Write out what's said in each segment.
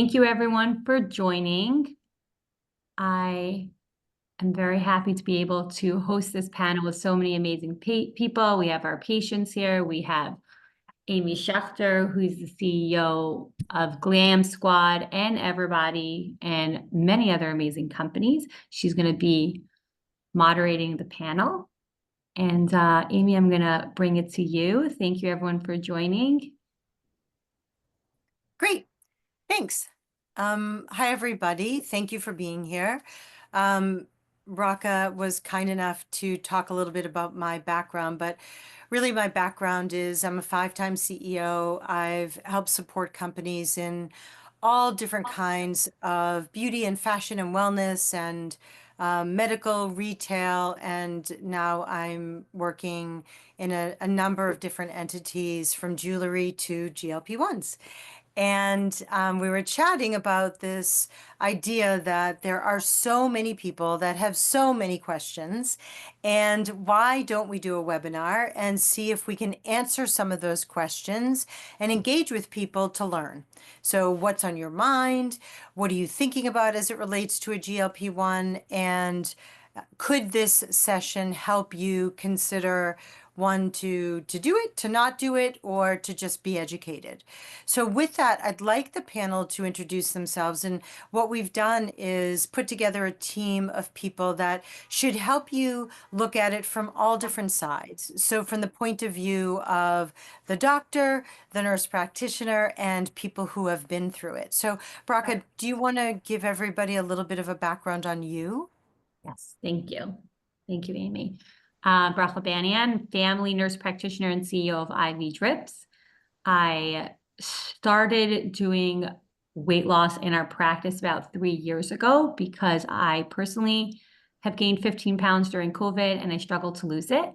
Thank you everyone for joining. I am very happy to be able to host this panel with so many amazing people. We have our patients here. We have Amy Schechter, who's the CEO of Glam Squad and Everbody and many other amazing companies. She's going to be moderating the panel. And Amy, I'm going to bring it to you. Thank you everyone for joining. Great, thanks. Hi, everybody. Thank you for being here. Raka was kind enough to talk a little bit about my background, but really my background is I'm a 5-time CEO. I've helped support companies in all different kinds of beauty and fashion and wellness and medical, retail, and now I'm working in a number of different entities from jewelry to GLP-1s. And we were chatting about this idea that there are so many people that have so many questions. And why don't we do a webinar and see if we can answer some of those questions and engage with people to learn? So what's on your mind? What are you thinking about as it relates to a GLP-1? And could this session help you consider one to do it, to not do it, or to just be educated? So with that, I'd like the panel to introduce themselves. And what we've done is put together a team of people that should help you look at it from all different sides. So from the point of view of the doctor, the nurse practitioner, and people who have been through it. So Braca, do you want to give everybody a little bit of a background on you? Yes, thank you. Thank you, Amy. Bracha Banian, family nurse practitioner and CEO of IV Drips. I started doing weight loss in our practice about 3 years ago because I personally have gained 15 pounds during COVID and I struggled to lose it.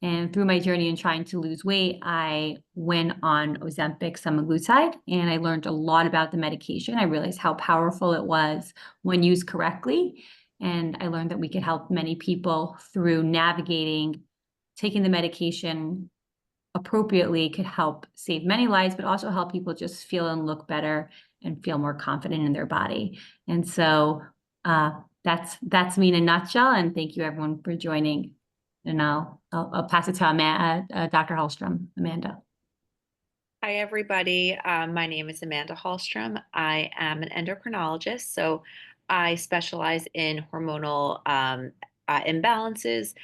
And through my journey in trying to lose weight, I went on Ozempic semaglutide and I learned a lot about the medication. I realized how powerful it was when used correctly. And I learned that we could help many people through navigating taking the medication appropriately could help save many lives, but also help people just feel and look better and feel more confident in their body. And so that's me in a nutshell. And thank you everyone for joining. And I'll pass it to Dr. Hallstrom, Amanda. Hi, everybody. My name is Amanda Hallstrom. I am an endocrinologist, so I specialize in hormonal imbalances.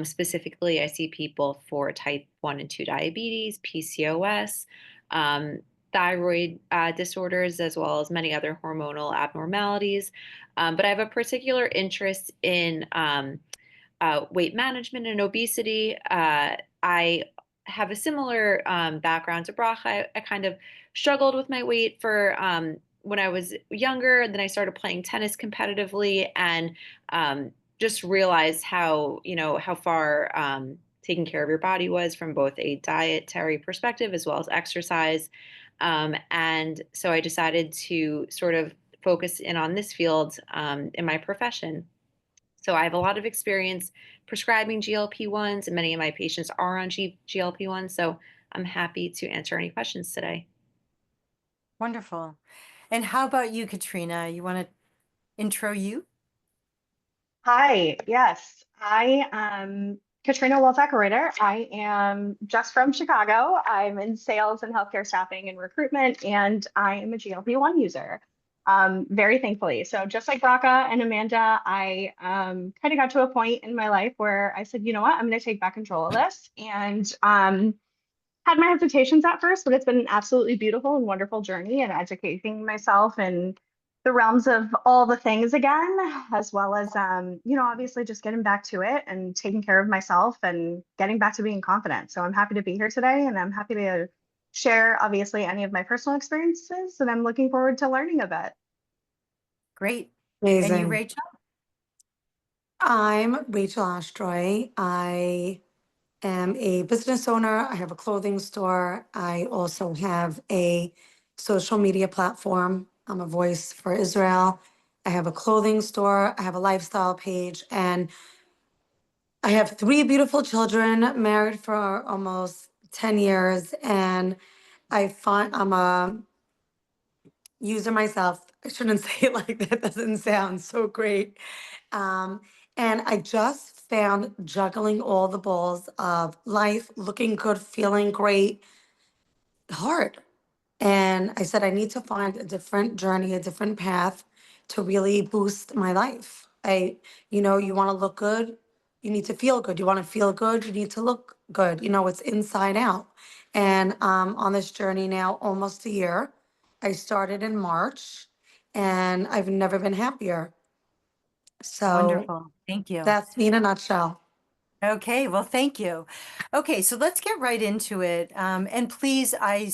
Specifically, I see people for type 1 and 2 diabetes, PCOS, thyroid disorders, as well as many other hormonal abnormalities. But I have a particular interest in weight management and obesity. I have a similar background to Brock. I kind of struggled with my weight for when I was younger. Then I started playing tennis competitively and just realized how far taking care of your body was from both a dietary perspective as well as exercise. And so I decided to sort of focus in on this field in my profession. So I have a lot of experience prescribing GLP-1s, and many of my patients are on GLP-1s. So I'm happy to answer any questions today. Wonderful. And how about you, Katrina? You want to intro you? Hi, yes, I am Katrina Walzak-Reuter. I am just from Chicago. I'm in sales and healthcare staffing and recruitment, and I am a GLP-1 user, very thankfully. So just like Braca and Amanda, I kind of got to a point in my life where I said, you know what, I'm going to take back control of this, and had my hesitations at first, but it's been an absolutely beautiful and wonderful journey and educating myself in the realms of all the things again, as well as, obviously just getting back to it and taking care of myself and getting back to being confident. So I'm happy to be here today and I'm happy to share, obviously, any of my personal experiences. And I'm looking forward to learning a bit. Great. Amazing. And you, Rachel? I'm Rachel Ashtroy. I am a business owner. I have a clothing store. I also have a social media platform. I'm a voice for Israel. I have a clothing store. I have a lifestyle page. And I have 3 beautiful children, married for almost 10 years. And I'm a user myself. I shouldn't say it like that. Doesn't sound so great. Um, and I just found juggling all the balls of life, looking good, feeling great, hard. And I said, I need to find a different journey, a different path to really boost my life. You want to look good, you need to feel good. You want to feel good, you need to look good. It's inside out. And on this journey now, almost a year. I started in March and I've never been happier. So Wonderful. Thank you. that's me in a nutshell. Okay, well, thank you. Okay, so let's get right into it. And please, I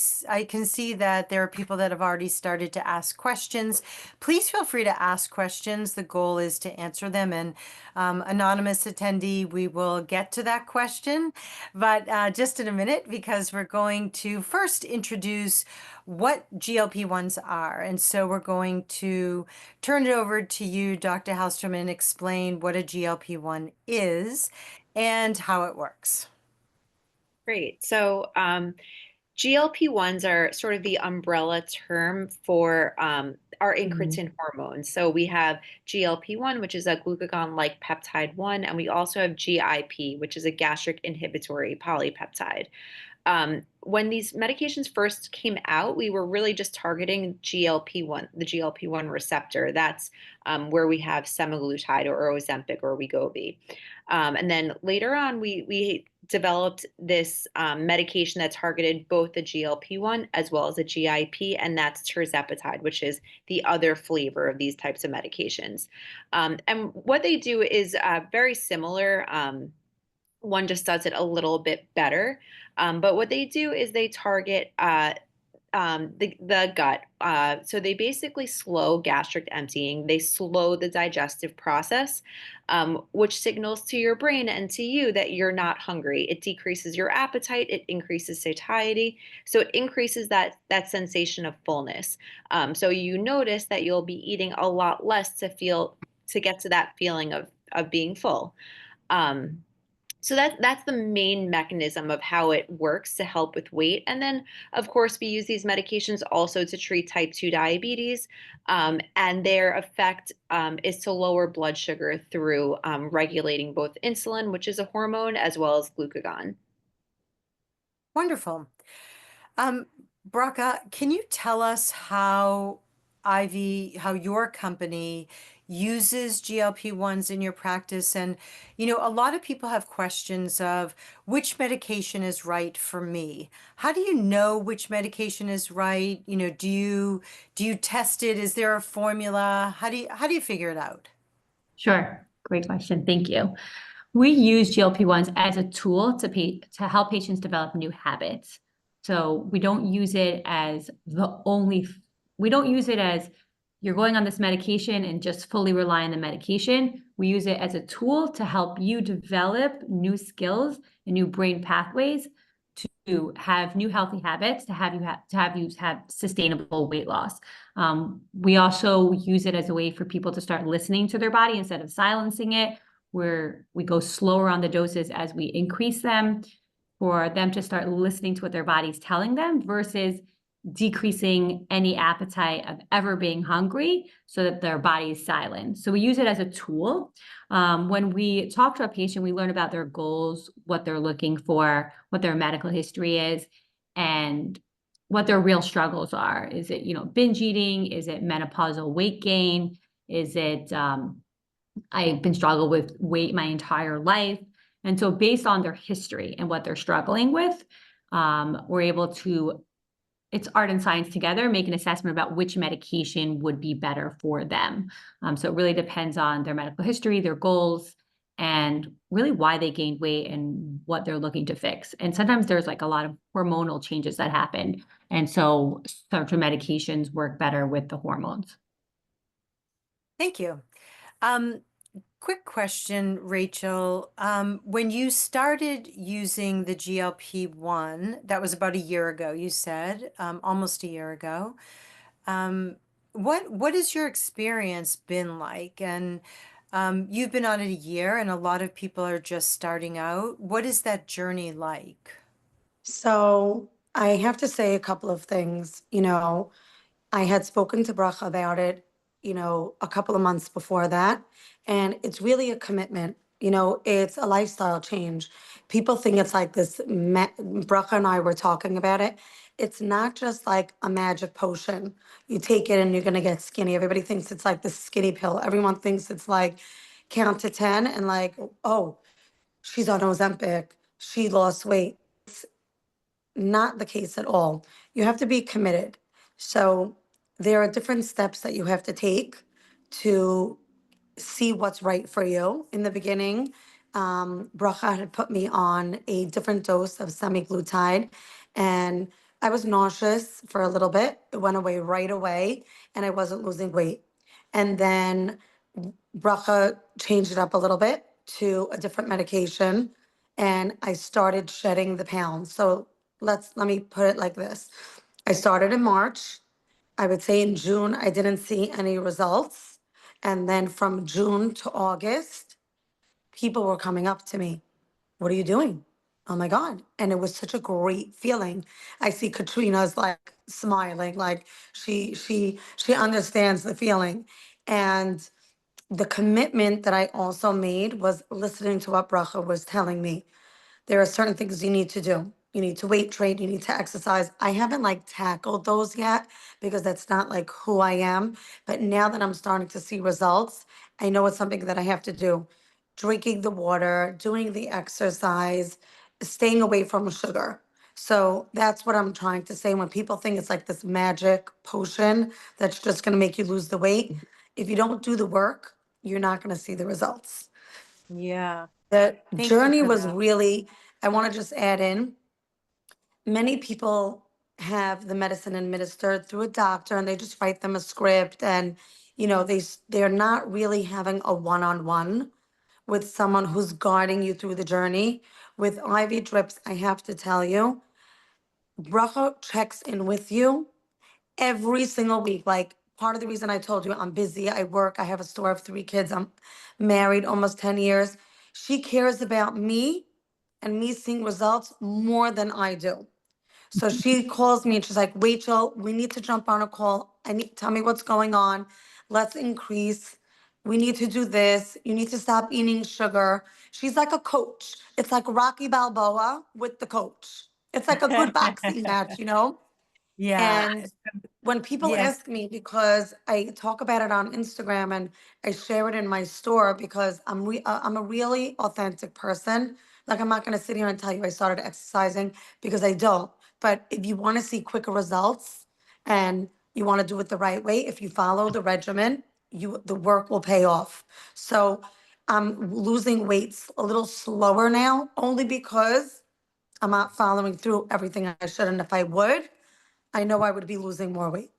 can see that there are people that have already started to ask questions. Please feel free to ask questions. The goal is to answer them. And anonymous attendee, we will get to that question, but just in a minute, because we're going to first introduce what GLP-1s are. And so we're going to turn it over to you, Dr. Hallstrom, and explain what a GLP-1 is and how it works. Great. So GLP-1s are sort of the umbrella term for our incretin hormones. So we have GLP-1, which is a glucagon-like peptide 1, and we also have GIP, which is a gastric inhibitory polypeptide. When these medications first came out, we were really just targeting GLP-1, the GLP-1 receptor. That's where we have semaglutide or Ozempic or Wegovy. And then later on, we developed this medication that targeted both the GLP-1 as well as the GIP, and that's tirzepatide, which is the other flavor of these types of medications. And what they do is very similar. One just does it a little bit better. But what they do is they target the gut. So they basically slow gastric emptying. They slow the digestive process, which signals to your brain and to you that you're not hungry. It decreases your appetite. It increases satiety. So it increases that sensation of fullness. So you notice that you'll be eating a lot less to get to that feeling of being full. So that's the main mechanism of how it works to help with weight. And then, of course, we use these medications also to treat type 2 diabetes. And their effect is to lower blood sugar through regulating both insulin, which is a hormone, as well as glucagon. Wonderful. Braca, can you tell us how how your company uses GLP-1s in your practice? And, a lot of people have questions of which medication is right for me. How do you know which medication is right? Do you test it? Is there a formula? How do you figure it out? Sure. Great question. Thank you. We use GLP-1s as a tool to help patients develop new habits. So we don't use it as we don't use it as you're going on this medication and just fully rely on the medication. We use it as a tool to help you develop new skills and new brain pathways to have new healthy habits, to have you have sustainable weight loss. We also use it as a way for people to start listening to their body instead of silencing it, where we go slower on the doses as we increase them, for them to start listening to what their body's telling them versus decreasing any appetite of ever being hungry so that their body is silent. So we use it as a tool. When we talk to a patient, we learn about their goals, what they're looking for, what their medical history is, and what their real struggles are. Is it, binge eating? Is it menopausal weight gain? Is it, I've been struggling with weight my entire life? And so based on their history and what they're struggling with, we're able to, it's art and science together, make an assessment about which medication would be better for them. So it really depends on their medical history, their goals, and really why they gained weight and what they're looking to fix. And sometimes there's like a lot of hormonal changes that happen. And so certain medications work better with the hormones. Thank you. Quick question, Rachel. When you started using the GLP-1, that was about a year ago, you said, almost a year ago. What has your experience been like? And you've been on it a year, and a lot of people are just starting out. What is that journey like? So I have to say a couple of things. I had spoken to Bracha about it, a couple of months before that. And it's really a commitment. It's a lifestyle change. People think it's like this. Bracha and I were talking about it. It's not just like a magic potion. You take it and you're going to get skinny. Everybody thinks it's like the skinny pill. Everyone thinks it's like count to 10 and like, oh, she's on Ozempic. She lost weight. Not the case at all. You have to be committed. So there are different steps that you have to take to see what's right for you. In the beginning, Bracha had put me on a different dose of semaglutide, and I was nauseous for a little bit. It went away right away, and I wasn't losing weight. And then Bracha changed it up a little bit to a different medication, and I started shedding the pounds. So let me put it like this. I started in March. I would say in June, I didn't see any results. And then from June to August, people were coming up to me. What are you doing? Oh my God. And it was such a great feeling. I see Katrina's like smiling, like she understands the feeling. And the commitment that I also made was listening to what Bracha was telling me. There are certain things you need to do. You need to weight train, you need to exercise. I haven't like tackled those yet because that's not like who I am. But now that I'm starting to see results, I know it's something that I have to do. Drinking the water, doing the exercise, staying away from sugar. So that's what I'm trying to say. When people think it's like this magic potion that's just going to make you lose the weight, if you don't do the work, you're not going to see the results. Yeah. The Thank you journey for was that. really, I want to just add in, many people have the medicine administered through a doctor and they just write them a script and they're not really having a one-on-one with someone who's guiding you through the journey. With IV drips, I have to tell you, Bracha checks in with you every single week. Like part of the reason I told you I'm busy, I work, I have a store of 3 kids, I'm married almost 10 years. She cares about me and me seeing results more than I do. So she calls me and she's like, Rachel, we need to jump on a call. Tell me what's going on. Let's increase. We need to do this. You need to stop eating sugar. She's like a coach. It's like Rocky Balboa with the coach. It's like a good boxing match. Yeah. And when people Yes. ask me, because I talk about it on Instagram and I share it in my store because I'm a really authentic person. Like I'm not going to sit here and tell you I started exercising because I don't. But if you want to see quicker results and you want to do it the right way, if you follow the regimen, the work will pay off. So I'm losing weights a little slower now, only because I'm not following through everything I should. And if I would, I know I would be losing more weight.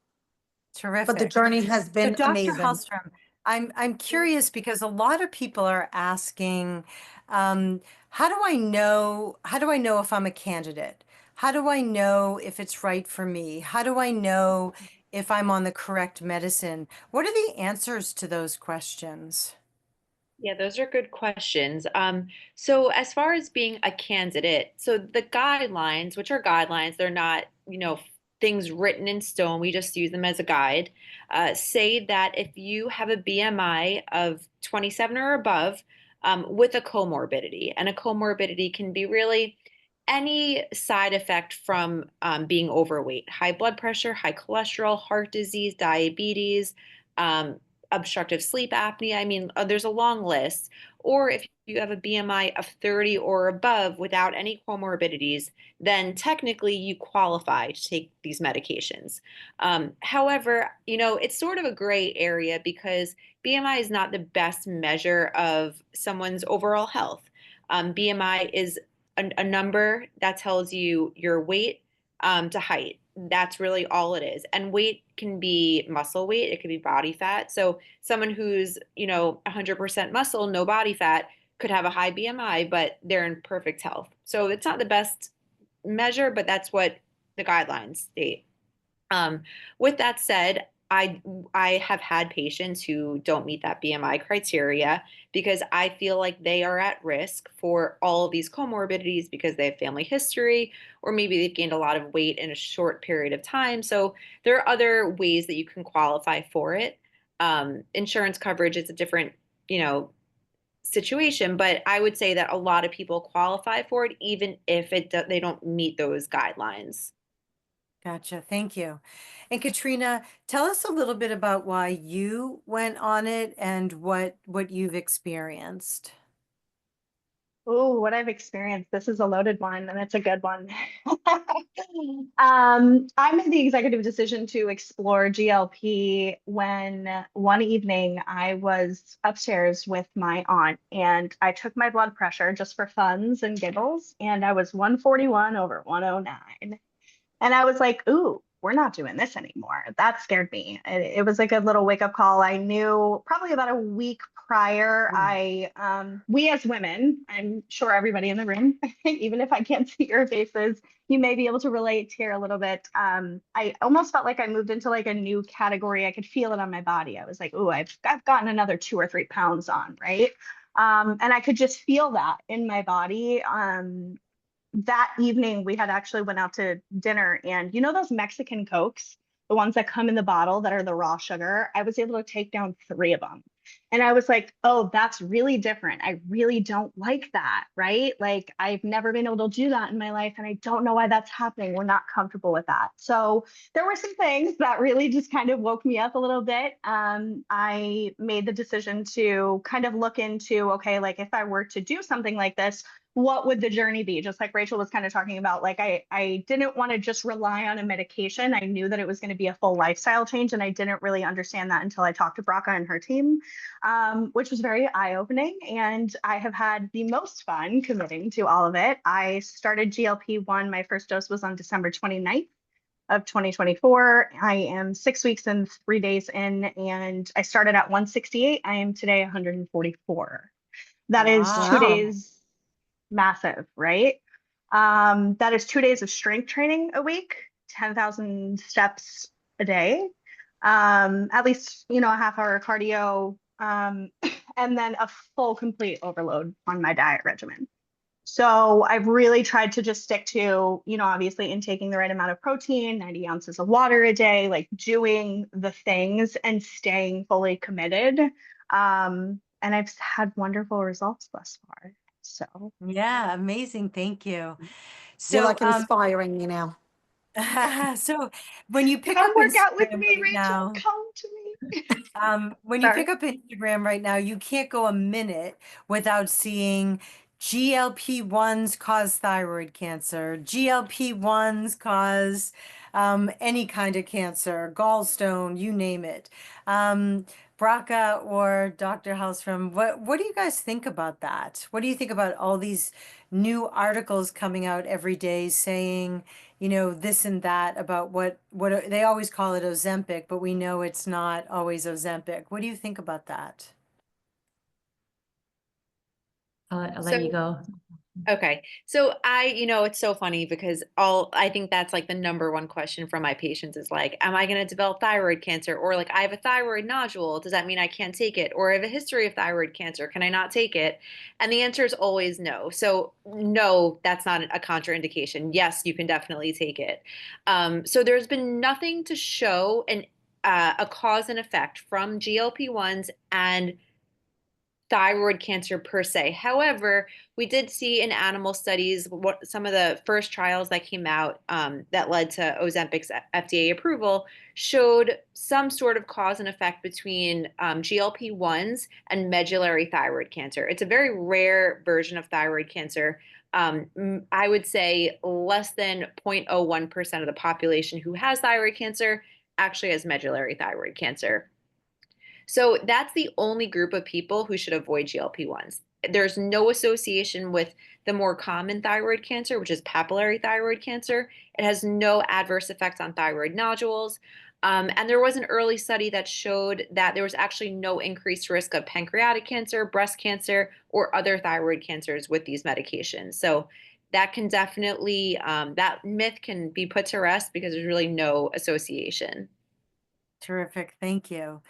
But the Terrific. journey has So been Dr. amazing. Hallstrom, I'm curious because a lot of people are asking, how do I know if I'm a candidate? How do I know if it's right for me? How do I know if I'm on the correct medicine? What are the answers to those questions? Yeah, those are good questions. So as far as being a candidate, so the guidelines, which are guidelines, they're not, things written in stone. We just use them as a guide. Say that if you have a BMI of 27 or above, with a comorbidity, and a comorbidity can be really any side effect from being overweight, high blood pressure, high cholesterol, heart disease, diabetes, um, obstructive sleep apnea. I mean, there's a long list. Or if you have a BMI of 30 or above without any comorbidities, then technically you qualify to take these medications. However, it's sort of a gray area because BMI is not the best measure of someone's overall health. BMI is a number that tells you your weight to height. That's really all it is. And weight can be muscle weight, it could be body fat. So someone who's, 100% muscle, no body fat, could have a high BMI, but they're in perfect health. So it's not the best measure, but that's what the guidelines state. With that said, I have had patients who don't meet that BMI criteria because I feel like they are at risk for all of these comorbidities because they have family history, or maybe they've gained a lot of weight in a short period of time. So there are other ways that you can qualify for it. Insurance coverage is a different, you know, situation, but I would say that a lot of people qualify for it, even if they don't meet those guidelines. Gotcha. Thank you. And Katrina, tell us a little bit about why you went on it and what you've experienced. Oh, what I've experienced. This is a loaded one, and it's a good one. I made the executive decision to explore GLP when one evening I was upstairs with my aunt, and I took my blood pressure just for funs and giggles, and I was 141 over 109. And I was like, ooh, we're not doing this anymore. That scared me. It was a good little wake up call. I knew probably about a week prior, we as women, I'm sure everybody in the room, even if I can't see your faces, you may be able to relate here a little bit. I almost felt like I moved into like a new category. I could feel it on my body. I was like, ooh, I've gotten another 2 or 3 pounds on, right? And I could just feel that in my body. That evening we had actually went out to dinner, and you know those Mexican Cokes, the ones that come in the bottle that are the raw sugar, I was able to take down 3 of them. And I was like, oh, that's really different. I really don't like that, right? Like I've never been able to do that in my life, and I don't know why that's happening. We're not comfortable with that. So there were some things that really just kind of woke me up a little bit. I made the decision to kind of look into, okay, like if I were to do something like this, what would the journey be? Just like Rachel was kind of talking about, like I didn't want to just rely on a medication. I knew that it was going to be a full lifestyle change, and I didn't really understand that until I talked to Braca and her team, which was very eye-opening. And I have had the most fun committing to all of it. I started GLP-1. My first dose was on December 29th of 2024. I am 6 weeks and 3 days in, and I started at 168. I am today 144. That is Wow. 2 days massive, right? That is 2 days of strength training a week, 10,000 steps a day, at least, a half hour cardio, and then a full complete overload on my diet regimen. So I've really tried to just stick to, obviously intaking the right amount of protein, 90 ounces of water a day, like doing the things and staying fully committed. And I've had wonderful results thus far. So Yeah, amazing. Thank you. You're So, like inspiring me now. so when you pick come up work out with Instagram me, right Rachel. now, Come to me. when you Sorry. pick up Instagram right now, you can't go a minute without seeing GLP-1s cause thyroid cancer, GLP-1s cause any kind of cancer, gallstone, you name it. Braca or Dr. Hallstrom, what do you guys think about that? What do you think about all these new articles coming out every day saying, this and that about what they always call it Ozempic, but we know it's not always Ozempic. What do you think about that? I'll let you So go. Okay. So it's so funny because I think that's like the number one question from my patients is like, am I going to develop thyroid cancer? Or like, I have a thyroid nodule. Does that mean I can't take it? Or I have a history of thyroid cancer. Can I not take it? And the answer is always no. So no, that's not a contraindication. Yes, you can definitely take it. So there's been nothing to show a cause and effect from GLP-1s and thyroid cancer per se. However, we did see in animal studies what some of the first trials that came out that led to Ozempic's FDA approval showed some sort of cause and effect between GLP-1s and medullary thyroid cancer. It's a very rare version of thyroid cancer. I would say less than 0.01% of the population who has thyroid cancer actually has medullary thyroid cancer. So that's the only group of people who should avoid GLP-1s. There's no association with the more common thyroid cancer, which is papillary thyroid cancer. It has no adverse effects on thyroid nodules. And there was an early study that showed that there was actually no increased risk of pancreatic cancer, breast cancer, or other thyroid cancers with these medications. So that can definitely, that myth can be put to rest because there's really no association. Terrific. Thank you.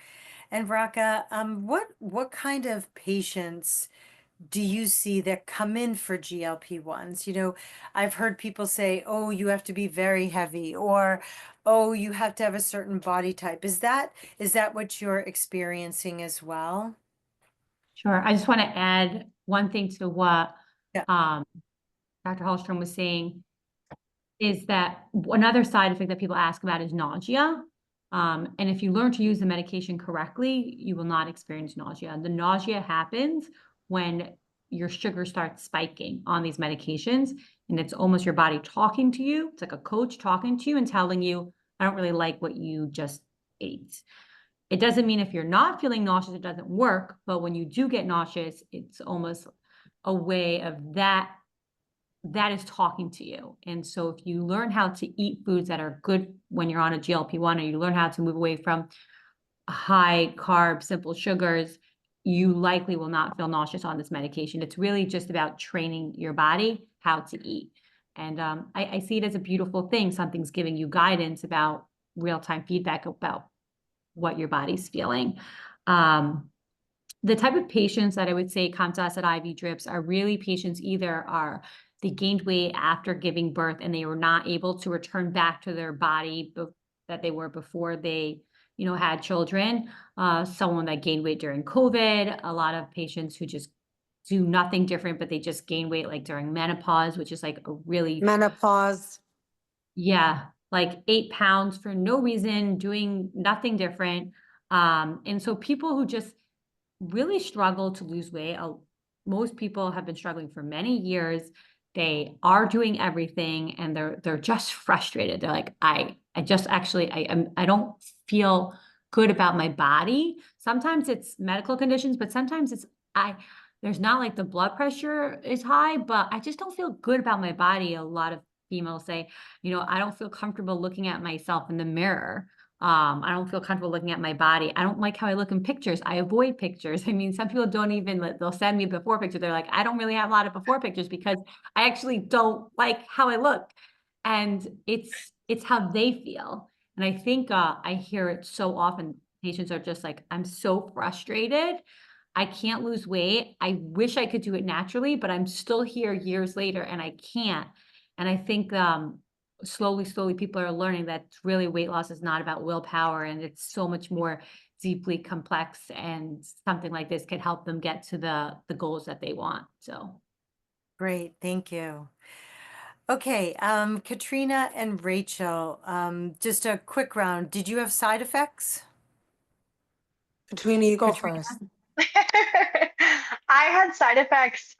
And Raka, what kind of patients do you see that come in for GLP-1s? You know, I've heard people say, oh, you have to be very heavy, or oh, you have to have a certain body type. Is that what you're experiencing as well? Sure. I just want to add one thing to what Yeah. Dr. Hallstrom was saying, is that another side effect that people ask about is nausea. And if you learn to use the medication correctly, you will not experience nausea. The nausea happens when your sugar starts spiking on these medications, and it's almost your body talking to you. It's like a coach talking to you and telling you, I don't really like what you just ate. It doesn't mean if you're not feeling nauseous, it doesn't work. But when you do get nauseous, it's almost a way of that is talking to you. And so if you learn how to eat foods that are good when you're on a GLP-1, or you learn how to move away from high carb, simple sugars, you likely will not feel nauseous on this medication. It's really just about training your body how to eat. And I see it as a beautiful thing. Something's giving you guidance about real-time feedback about what your body's feeling. The type of patients that I would say come to us at IV Drips are really patients either they gained weight after giving birth and they were not able to return back to their body that they were before they, had children. Someone that gained weight during COVID, a lot of patients who just do nothing different, but they just gain weight like during menopause, which is like a really, Menopause. yeah, like 8 pounds for no reason, doing nothing different. And so people who just really struggle to lose weight. Most people have been struggling for many years. They are doing everything and they're just frustrated. They're like, I just actually I don't feel good about my body. Sometimes it's medical conditions, but sometimes it's there's not like the blood pressure is high, but I just don't feel good about my body. A lot of females say, I don't feel comfortable looking at myself in the mirror. I don't feel comfortable looking at my body. I don't like how I look in pictures. I avoid pictures. I mean, some people don't even, they'll send me a before picture. They're like, I don't really have a lot of before pictures because I actually don't like how I look. And it's how they feel. And I think I hear it so often. Patients are just like, I'm so frustrated. I can't lose weight. I wish I could do it naturally, but I'm still here years later and I can't. And I think slowly people are learning that really weight loss is not about willpower and it's so much more deeply complex, and something like this could help them get to the goals that they want. So Great. Thank you. Okay. Katrina and Rachel, just a quick round. Did you have side effects? Katrina, you go Katrina? first. I had side effects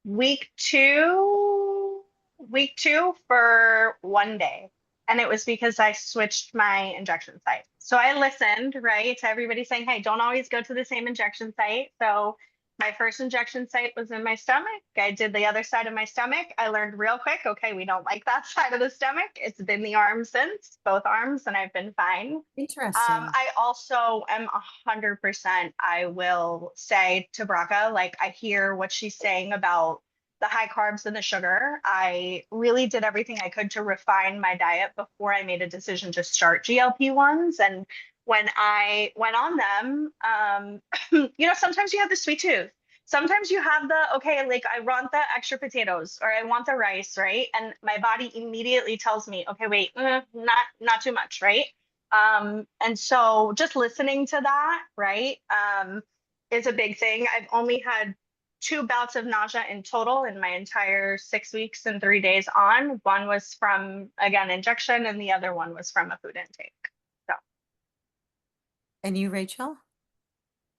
week two, week two for one day. And it was because I switched my injection site. So I listened, right, to everybody saying, hey, don't always go to the same injection site. So my first injection site was in my stomach. I did the other side of my stomach. I learned real quick, okay, we don't like that side of the stomach. It's been the arm since, both arms, and I've been fine. Interesting. I also am 100%, I will say to Braca, like I hear what she's saying about the high carbs and the sugar. I really did everything I could to refine my diet before I made a decision to start GLP-1s. And when I went on them, sometimes you have the sweet tooth. Sometimes you have okay, like I want the extra potatoes or I want the rice, right? And my body immediately tells me, okay, wait, not too much, right? And so just listening to that, right, is a big thing. I've only had 2 bouts of nausea in total in my entire 6 weeks and 3 days on. One was from, again, injection, and the other one was from a food intake. So, And you, Rachel?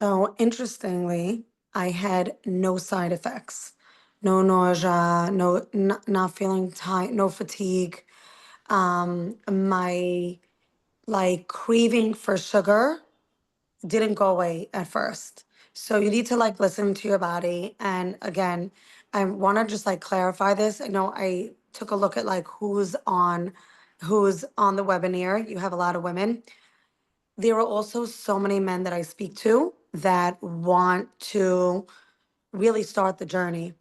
So interestingly, I had no side effects, no nausea, not feeling tired, no fatigue. My like craving for sugar didn't go away at first. So you need to like listen to your body. And again, I want to just like clarify this. I know I took a look at like who's on the webinar. You have a lot of women. There are also so many men that I speak to that want to really start the journey.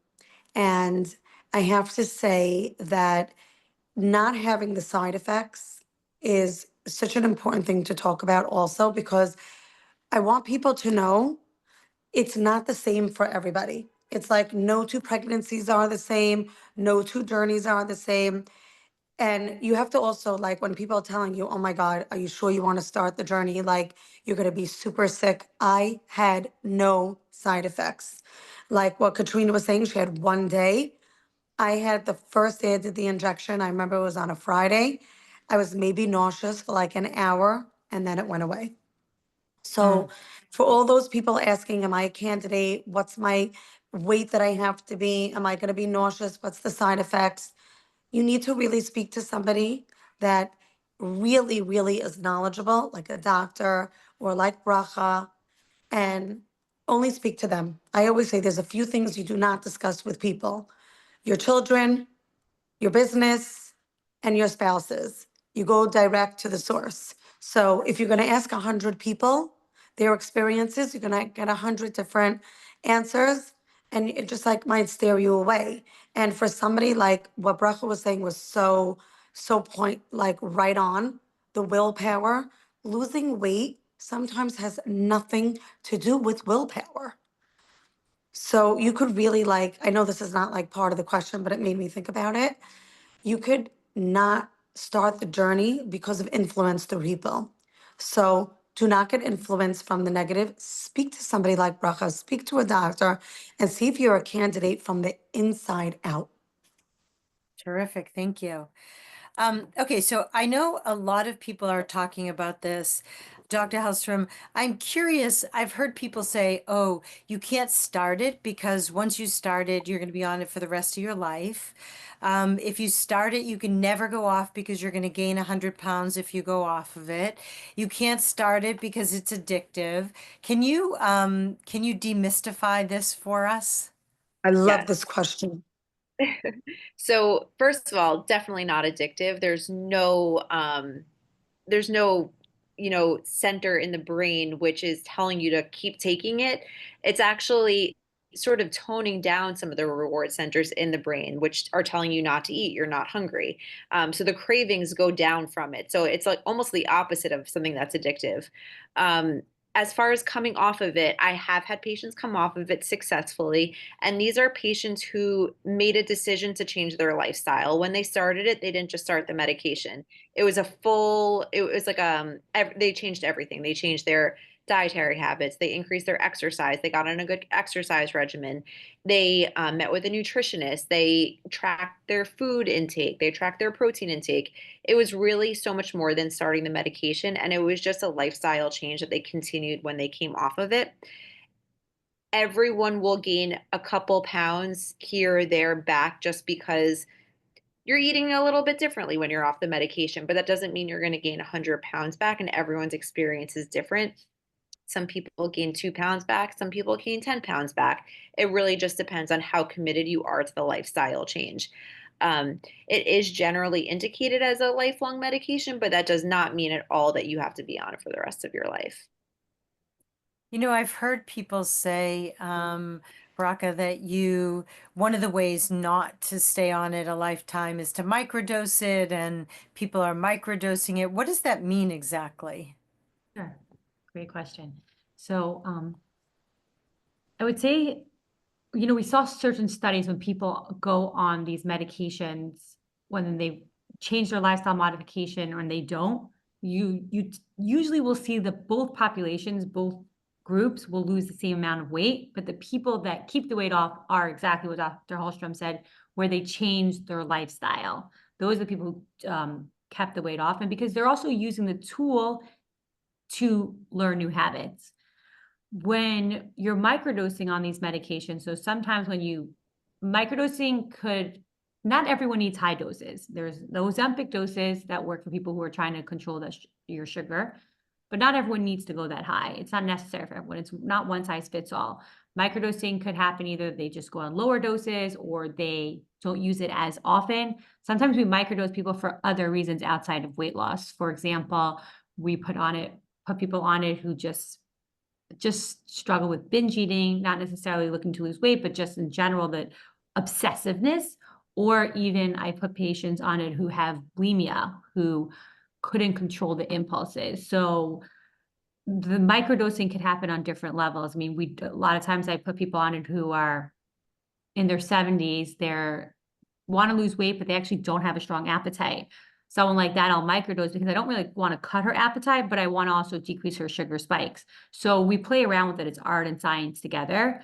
And I have to say that not having the side effects is such an important thing to talk about also, because I want people to know it's not the same for everybody. It's like no two pregnancies are the same, no two journeys are the same. And you have to also, like, when people are telling you, oh my God, are you sure you want to start the journey? Like, you're going to be super sick. I had no side effects. Like what Katrina was saying, she had one day. I had the first day I did the injection. I remember it was on a Friday. I was maybe nauseous for like an hour and then it went away. So, for all those people asking, am I a candidate? What's my weight that I have to be? Am I going to be nauseous? What's the side effects? You need to really speak to somebody that really, really is knowledgeable, like a doctor or like Bracha, and only speak to them. I always say there's a few things you do not discuss with people: your children, your business, and your spouses. You go direct to the source. So if you're going to ask 100 people their experiences, you're going to get 100 different answers, and it just like might steer you away. And for somebody like what Bracha was saying was so point, like right on, the willpower. Losing weight sometimes has nothing to do with willpower. So you could really, like, I know this is not like part of the question, but it made me think about it. You could not start the journey because of influence through people. So do not get influenced from the negative. Speak to somebody like Bracha, speak to a doctor, and see if you're a candidate from the inside out. Terrific. Thank you. Okay, so I know a lot of people are talking about this. Dr. Hellstrom, I'm curious. I've heard people say, oh, you can't start it because once you start it, you're going to be on it for the rest of your life. If you start it, you can never go off because you're going to gain 100 pounds if you go off of it. You can't start it because it's addictive. Can you demystify this for us? I love Yes. this question. So first of all, definitely not addictive. There's no, center in the brain which is telling you to keep taking it. It's actually sort of toning down some of the reward centers in the brain, which are telling you not to eat. You're not hungry. So the cravings go down from it. So it's like almost the opposite of something that's addictive. As far as coming off of it, I have had patients come off of it successfully. And these are patients who made a decision to change their lifestyle. When they started it, they didn't just start the medication. It was like they changed everything. They changed their dietary habits. They increased their exercise. They got on a good exercise regimen. They met with a nutritionist. They tracked their food intake. They tracked their protein intake. It was really so much more than starting the medication. And it was just a lifestyle change that they continued when they came off of it. Everyone will gain a couple pounds here or there back just because you're eating a little bit differently when you're off the medication, but that doesn't mean you're going to gain 100 pounds back, and everyone's experience is different. Some people gain 2 pounds back, some people gain 10 pounds back. It really just depends on how committed you are to the lifestyle change. It is generally indicated as a lifelong medication, but that does not mean at all that you have to be on it for the rest of your life. I've heard people say, Baraka, that one of the ways not to stay on it a lifetime is to microdose it, and people are microdosing it. What does that mean exactly? Sure. Great question. So, I would say, we saw certain studies when people go on these medications, when they change their lifestyle modification or when they don't, you usually will see that both populations, both groups will lose the same amount of weight, but the people that keep the weight off are exactly what Dr. Hallstrom said, where they changed their lifestyle. Those are the people who kept the weight off, and because they're also using the tool to learn new habits. When you're microdosing on these medications, so sometimes microdosing not everyone needs high doses. There's those Ozempic doses that work for people who are trying to control your sugar, but not everyone needs to go that high. It's not necessary for everyone. It's not one size fits all. Microdosing could happen either they just go on lower doses or they don't use it as often. Sometimes we microdose people for other reasons outside of weight loss. For example, we put people on it who just struggle with binge eating, not necessarily looking to lose weight, but just in general, that obsessiveness. Or even I put patients on it who have bulimia, who couldn't control the impulses. So the microdosing could happen on different levels. I mean, a lot of times I put people on it who are in their 70s, they're want to lose weight, but they actually don't have a strong appetite. Someone like that, I'll microdose because I don't really want to cut her appetite, but I want to also decrease her sugar spikes. So we play around with it. It's art and science together.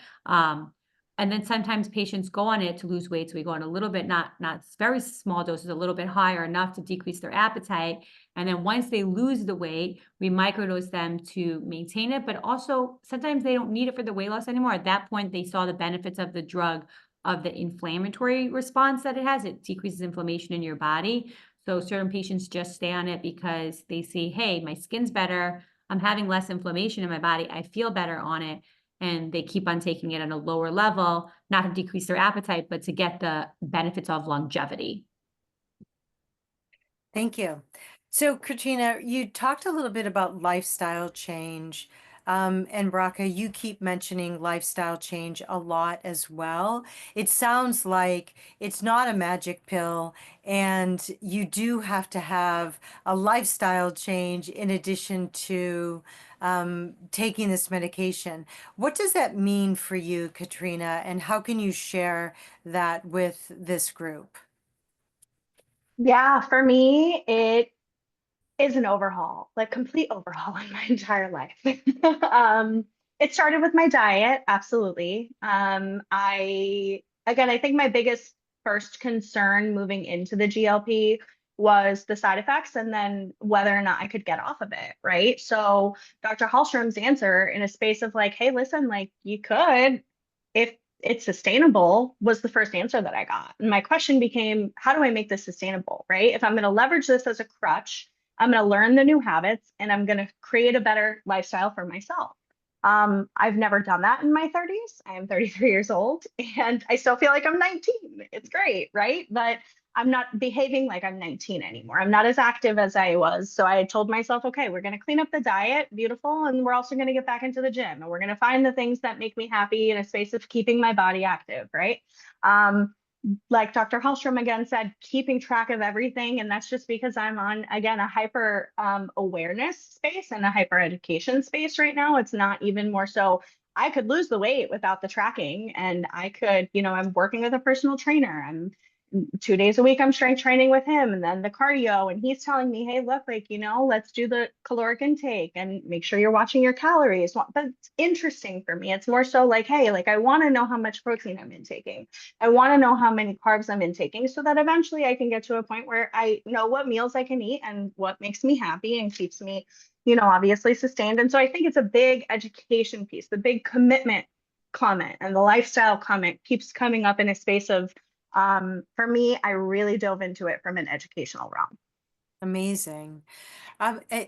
And then sometimes patients go on it to lose weight. So we go on a little bit, not very small doses, a little bit higher, enough to decrease their appetite. And then once they lose the weight, we microdose them to maintain it. But also sometimes they don't need it for the weight loss anymore. At that point, they saw the benefits of the drug, of the inflammatory response that it has. It decreases inflammation in your body. So certain patients just stay on it because they see, hey, my skin's better. I'm having less inflammation in my body. I feel better on it. And they keep on taking it at a lower level, not to decrease their appetite, but to get the benefits of longevity. Thank you. So, Katrina, you talked a little bit about lifestyle change. And Bracha, you keep mentioning lifestyle change a lot as well. It sounds like it's not a magic pill, and you do have to have a lifestyle change in addition to taking this medication. What does that mean for you, Katrina, and how can you share that with this group? Yeah, for me, it is an overhaul, like complete overhaul in my entire life. It started with my diet, absolutely. I think my biggest first concern moving into the GLP was the side effects and then whether or not I could get off of it, right? So Dr. Hallstrom's answer in a space of like, hey, listen, like you could, if it's sustainable, was the first answer that I got. And my question became, how do I make this sustainable, right? If I'm going to leverage this as a crutch, I'm going to learn the new habits and I'm going to create a better lifestyle for myself. I've never done that in my 30s. I am 33 years old and I still feel like I'm 19. It's great, right? But I'm not behaving like I'm 19 anymore. I'm not as active as I was. So I told myself, okay, we're going to clean up the diet, beautiful. And we're also going to get back into the gym and we're going to find the things that make me happy in a space of keeping my body active, right? Like Dr. Hallstrom again said, keeping track of everything. And that's just because I'm on, again, a hyper awareness space and a hyper education space right now. It's not even more so. I could lose the weight without the tracking and I could, I'm working with a personal trainer. I'm 2 days a week, I'm strength training with him and then the cardio. And he's telling me, hey, look, like, let's do the caloric intake and make sure you're watching your calories. But it's interesting for me. It's more so like, hey, like I want to know how much protein I'm intaking. I want to know how many carbs I'm intaking so that eventually I can get to a point where I know what meals I can eat and what makes me happy and keeps me, obviously sustained. And so I think it's a big education piece, the big commitment comment and the lifestyle comment keeps coming up in a space of, for me, I really dove into it from an educational realm. Amazing.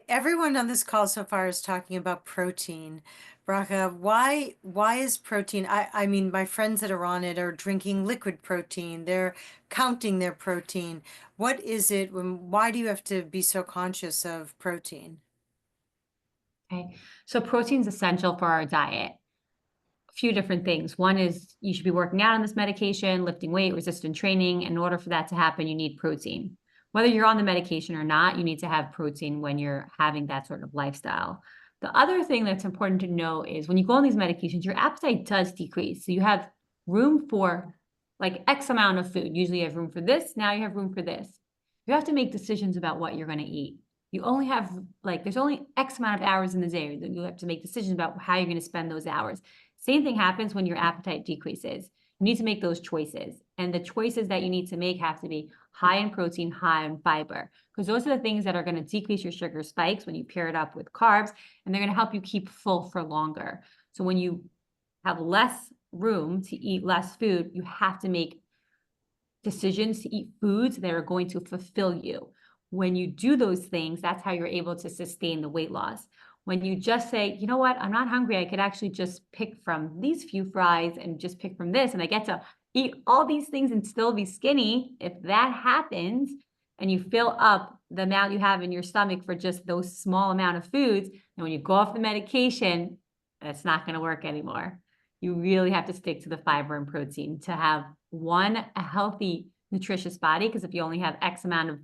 Everyone on this call so far is talking about protein. Bracha, why is protein? I mean, my friends that are on it are drinking liquid protein. They're counting their protein. What is it? Why do you have to be so conscious of protein? Okay, so protein is essential for our diet. A few different things. One is you should be working out on this medication, lifting weight, resistant training. In order for that to happen, you need protein. Whether you're on the medication or not, you need to have protein when you're having that sort of lifestyle. The other thing that's important to know is when you go on these medications, your appetite does decrease. So you have room for like X amount of food. Usually you have room for this. Now you have room for this. You have to make decisions about what you're going to eat. You only have there's only X amount of hours in the day that you have to make decisions about how you're going to spend those hours. Same thing happens when your appetite decreases. You need to make those choices. And the choices that you need to make have to be high in protein, high in fiber, because those are the things that are going to decrease your sugar spikes when you pair it up with carbs, and they're going to help you keep full for longer. So when you have less room to eat less food, you have to make decisions to eat foods that are going to fulfill you. When you do those things, that's how you're able to sustain the weight loss. When you just say, you know what, I'm not hungry, I could actually just pick from these few fries and just pick from this, and I get to eat all these things and still be skinny. If that happens and you fill up the amount you have in your stomach for just those small amount of foods, and when you go off the medication, that's not going to work anymore. You really have to stick to the fiber and protein to have a healthy, nutritious body, because if you only have X amount of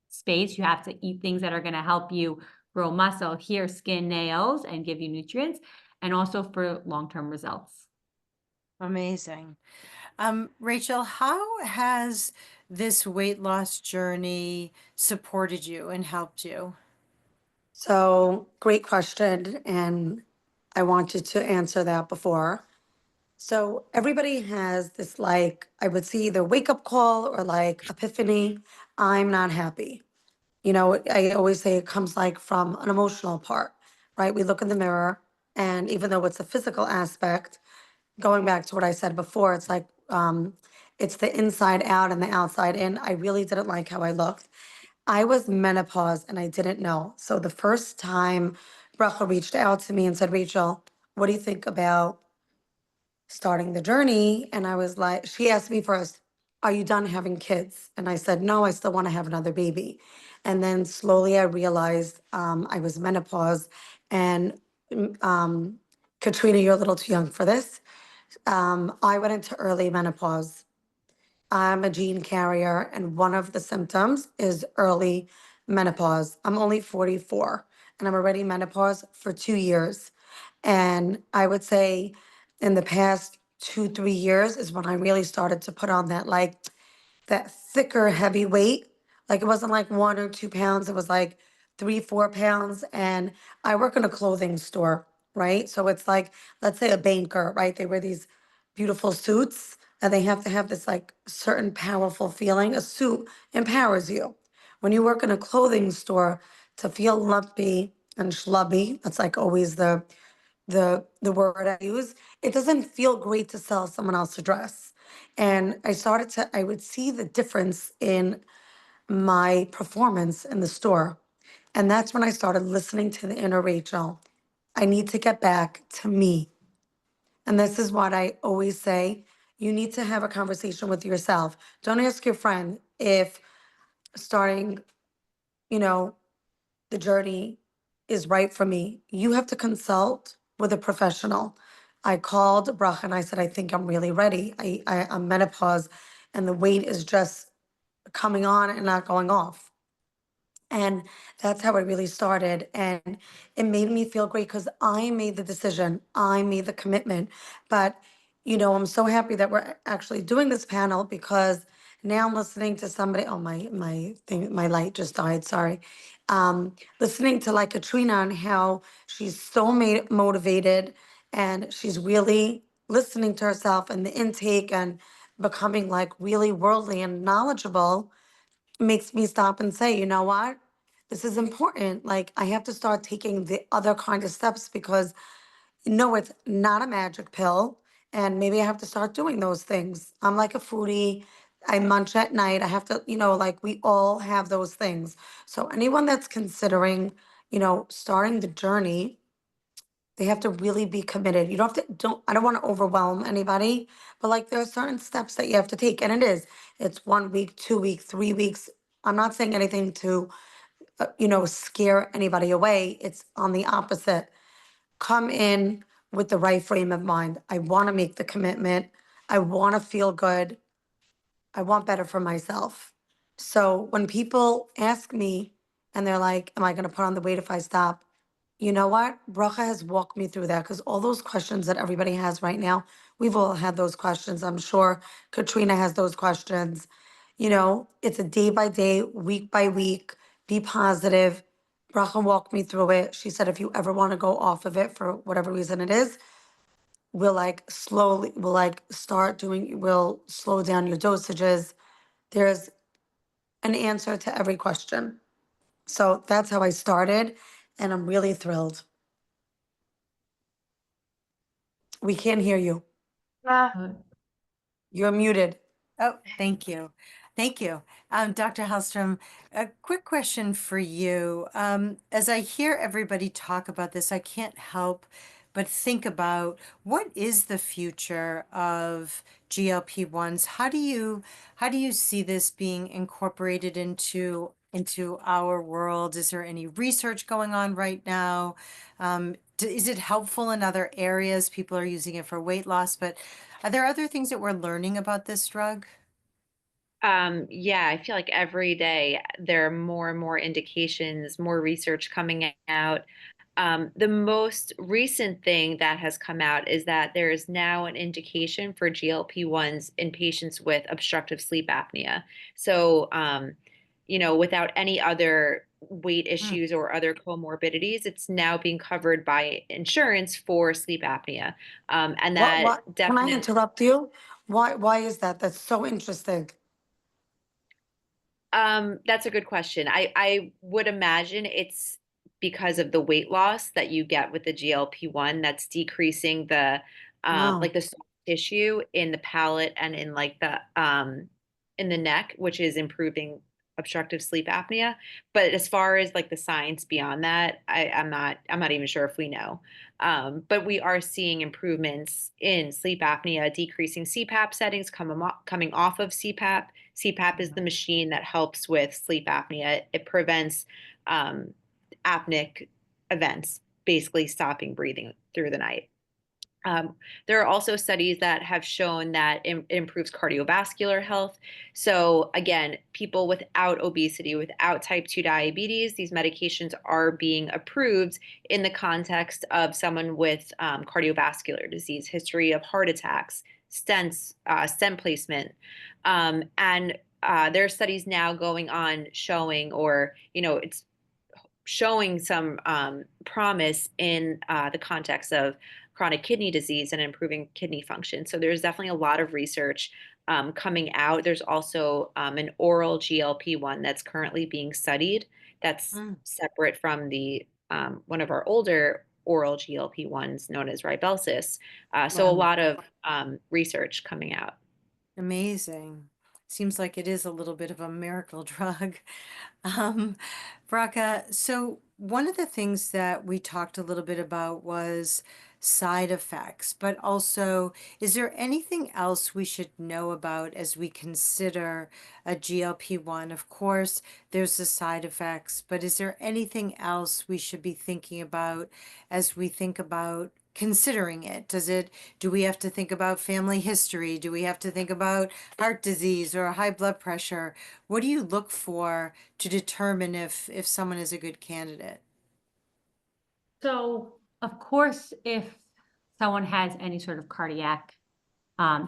space. You have to eat things that are going to help you grow muscle, hair, skin, nails, and give you nutrients, and also for long-term results. Amazing. Rachel, how has this weight loss journey supported you and helped you? So, great question. And I wanted to answer that before. So, everybody has this, like, I would see either wake up call or like epiphany. I'm not happy. I always say it comes like from an emotional part, right? We look in the mirror, and even though it's a physical aspect, going back to what I said before, it's the inside out and the outside in. I really didn't like how I looked. I was menopause and I didn't know. So the first time Bracha reached out to me and said, Rachel, what do you think about starting the journey? And I was like, she asked me first, are you done having kids? And I said, no, I still want to have another baby. And then slowly I realized I was menopause. And Katrina, you're a little too young for this. I went into early menopause. I'm a gene carrier, and one of the symptoms is early menopause. I'm only 44, and I'm already menopause for 2 years. And I would say in the past 2, 3 years is when I really started to put on that thicker, heavy weight. Like it wasn't like 1 or 2 pounds, it was like 3, 4 pounds. And I work in a clothing store, right? So it's like, let's say a banker, right? They wear these beautiful suits and they have to have this like certain powerful feeling. A suit empowers you. When you work in a clothing store, to feel lumpy and schlubby, that's like always the word I use. It doesn't feel great to sell someone else a dress. And I would see the difference in my performance in the store. And that's when I started listening to the inner Rachel. I need to get back to me. And this is what I always say. You need to have a conversation with yourself. Don't ask your friend if starting, you know, the journey is right for me. You have to consult with a professional. I called Bracha and I said, I think I'm really ready. I'm menopause and the weight is just coming on and not going off. And that's how it really started. And it made me feel great because I made the decision, I made the commitment. But, I'm so happy that we're actually doing this panel because now I'm listening to somebody. Oh, my light just died. Sorry. Listening to like Katrina and how she's so motivated and she's really listening to herself and the intake and becoming like really worldly and knowledgeable makes me stop and say, you know what? This is important. Like, I have to start taking the other kind of steps because no, it's not a magic pill. And maybe I have to start doing those things. I'm like a foodie. I munch at night. I have to, like we all have those things. So, anyone that's considering, starting the journey, they have to really be committed. You I don't want to overwhelm anybody, but like there are certain steps that you have to take. And it's 1 week, 2 weeks, 3 weeks. I'm not saying anything to, scare anybody away. It's on the opposite. Come in with the right frame of mind. I want to make the commitment. I want to feel good. I want better for myself. So when people ask me and they're like, am I going to put on the weight if I stop? You know what? Bracha has walked me through that because all those questions that everybody has right now, we've all had those questions. I'm sure Katrina has those questions. It's a day by day, week by week. Be positive. Bracha walked me through it. She said, if you ever want to go off of it for whatever reason it is, we'll slow down your dosages. There's an answer to every question. So that's how I started, and I'm really thrilled. We can't hear you. Uh, You're muted. Oh, thank you. Thank you. Dr. Hellstrom, a quick question for you. As I hear everybody talk about this, I can't help but think about what is the future of GLP-1s? How do you see this being incorporated into our world? Is there any research going on right now? Is it helpful in other areas? People are using it for weight loss, but are there other things that we're learning about this drug? Yeah, I feel like every day there are more and more indications, more research coming out. The most recent thing that has come out is that there is now an indication for GLP-1s in patients with obstructive sleep apnea. So, without any other weight issues or other comorbidities, it's now being covered by insurance for sleep apnea. And What, that can I definitely. interrupt you? Why is that? That's so interesting. That's a good question. I would imagine it's because of the weight loss that you get with the GLP-1 that's decreasing the Wow. like the soft tissue in the palate and in like the in the neck, which is improving obstructive sleep apnea. But as far as like the science beyond that, I'm not even sure if we know. But we are seeing improvements in sleep apnea, decreasing CPAP settings, coming off of CPAP. CPAP is the machine that helps with sleep apnea. It prevents um, apneic events, basically stopping breathing through the night. Um, there are also studies that have shown that it improves cardiovascular health. So, again, people without obesity, without type 2 diabetes, these medications are being approved in the context of someone with cardiovascular disease, history of heart attacks, stents, stent placement. And there are studies now going on showing, or, it's showing some promise in the context of chronic kidney disease and improving kidney function. So there's definitely a lot of research coming out. There's also an oral GLP-1 that's currently being studied that's separate from the one of our older oral GLP-1s known as Ribelsis. So a Wow. lot of research coming out. Amazing. Seems like it is a little bit of a miracle drug. Um, Braca, so one of the things that we talked a little bit about was side effects, but also, is there anything else we should know about as we consider a GLP-1? Of course, there's the side effects, but is there anything else we should be thinking about as we think about considering it? Do we have to think about family history? Do we have to think about heart disease or high blood pressure? What do you look for to determine if someone is a good candidate? So, of course, if someone has any sort of cardiac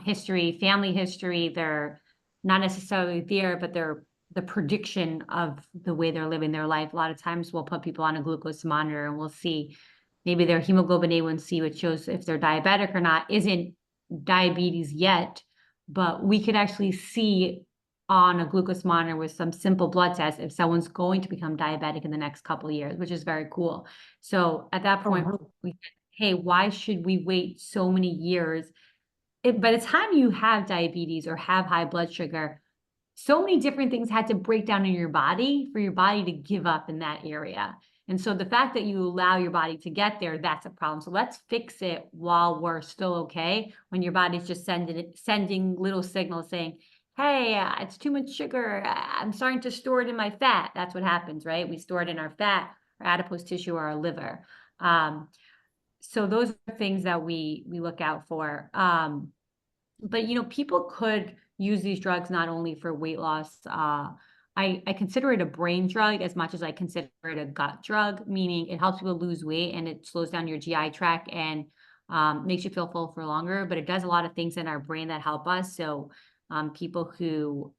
history, family history, they're not necessarily there, but they're the prediction of the way they're living their life. A lot of times we'll put people on a glucose monitor and we'll see maybe their hemoglobin A1C, which shows if they're diabetic or not, isn't diabetes yet, but we could actually see on a glucose monitor with some simple blood tests if someone's going to become diabetic in the next couple of years, which is very cool. So at that point, we, hey, why should we wait so many years? By the time you have diabetes or have high blood sugar, so many different things had to break down in your body for your body to give up in that area. And so the fact that you allow your body to get there, that's a problem. So let's fix it while we're still okay, when your body's just sending little signals saying, hey, it's too much sugar. I'm starting to store it in my fat. That's what happens, right? We store it in our fat, our adipose tissue, or our liver. So those are things that we look out for. But people could use these drugs not only for weight loss. I consider it a brain drug as much as I consider it a gut drug, meaning it helps people lose weight and it slows down your GI tract and makes you feel full for longer. But it does a lot of things in our brain that help us. So people who